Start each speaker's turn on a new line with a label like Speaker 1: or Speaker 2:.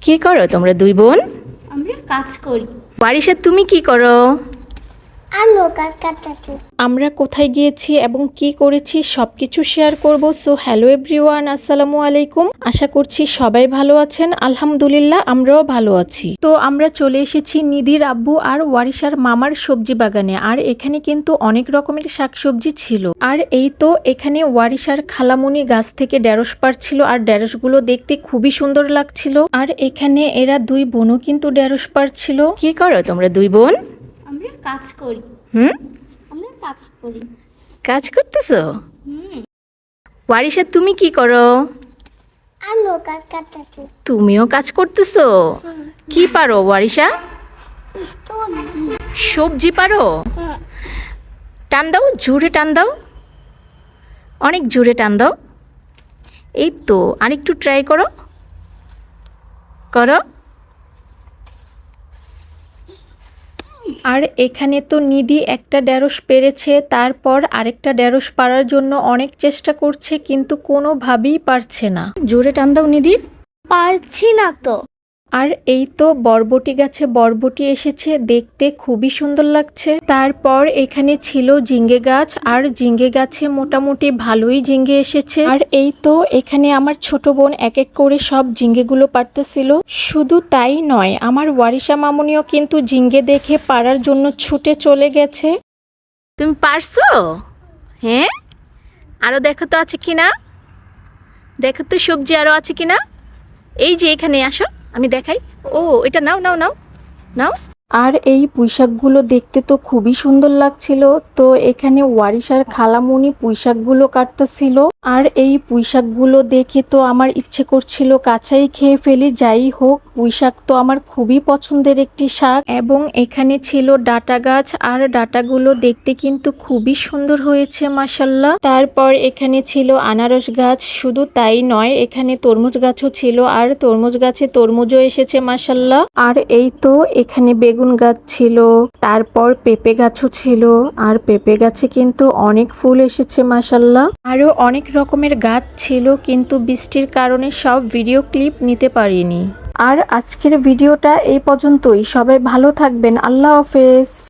Speaker 1: কি করো তোমরা দুই বোন?
Speaker 2: আমরা কাজ করি।
Speaker 1: বারিশা, তুমি কি করো?
Speaker 3: আমিও কাটাকাটি।
Speaker 1: আমরা কোথায় গিয়েছি এবং কি করেছি সবকিছু শেয়ার করব। সো হ্যালো এভরিওয়ান, আসসালামু আলাইকুম। আশা করছি সবাই ভালো আছেন। আলহামদুলিল্লাহ আমরাও ভালো আছি। তো আমরা চলে এসেছি নিধির আব্বু আর ওয়ারিশার মামার সবজি বাগানে। আর এখানে কিন্তু অনেক রকমের শাকসবজি ছিল। আর এই তো এখানে ওয়ারিশার খালামুনি গাছ থেকে ঢেঁড়স পাড়ছিল, আর ঢেঁড়সগুলো দেখতে খুবই সুন্দর লাগছিল। আর এখানে এরা দুই বোনও কিন্তু ঢেঁড়স পাড়ছিল। কি করো তোমরা দুই বোন?
Speaker 2: আমরা কাজ করি। আমরা কাজ করি।
Speaker 1: কাজ করতেছো? ওয়ারিশা, তুমি কি করো?
Speaker 3: আমিও কাটাকাটি।
Speaker 1: তুমিও কাজ করতেছো? কি পারো ওয়ারিশা? সবজি পারো? টান দাও, জোরে টান দাও, অনেক জোরে টান দাও। এই তো, আরেকটু ট্রাই করো, করো। আর এখানে তো নিধি একটা ঢেঁড়স পেরেছে, তারপর আরেকটা ঢেঁড়স পাড়ার জন্য অনেক চেষ্টা করছে, কিন্তু কোনোভাবেই পারছে না। জোরে টান দাও নিধি।
Speaker 3: পারছি না তো।
Speaker 1: আর এই তো বরবটি গাছে বরবটি এসেছে, দেখতে খুবই সুন্দর লাগছে। তারপর এখানে ছিল ঝিঙ্গে গাছ, আর ঝিঙ্গে গাছে মোটামুটি ভালোই ঝিঙ্গে এসেছে। আর এই তো এখানে আমার ছোট বোন এক এক করে সব ঝিঙ্গেগুলো পারতেছিল। শুধু তাই নয়, আমার ওয়ারিশা মামুনিও কিন্তু ঝিঙ্গে দেখে পারার জন্য ছুটে চলে গেছে। তুমি পারছো? হ্যাঁ, আরো দেখো তো আছে কিনা, দেখো তো সবজি আরো আছে কিনা। এই যে এখানে আসো, আমি দেখাই। ও, এটা নাও নাও নাও নাও। আর এই পুঁইশাকগুলো দেখতে তো খুবই সুন্দর লাগছিল। তো এখানে ওয়ারিশার খালামুনি পুঁইশাকগুলো কাটতেছিল। আর এই পুঁইশাকগুলো দেখে তো আমার ইচ্ছে করছিল কাঁচাই খেয়ে ফেলি। যাই হোক, পুঁইশাক তো আমার খুবই পছন্দের একটি শাক। এবং এখানে ছিল ডাটা গাছ, আর ডাটাগুলো দেখতে কিন্তু খুবই সুন্দর হয়েছে মাশাল্লাহ। তারপর এখানে ছিল আনারস গাছ। শুধু তাই নয়, এখানে তরমুজ গাছও ছিল, আর তরমুজ গাছে তরমুজও এসেছে মাশাল্লাহ। আর এই তো এখানে বেগুন গাছ ছিল, তারপর পেঁপে গাছও ছিল, আর পেঁপে গাছে কিন্তু অনেক ফুল এসেছে মাশাল্লাহ। আরো অনেক রকমের গাছ ছিল, কিন্তু বৃষ্টির কারণে সব ভিডিও ক্লিপ নিতে পারিনি। আর আজকের ভিডিওটা এই পর্যন্তই। সবাই ভালো থাকবেন। আল্লাহ হাফেজ।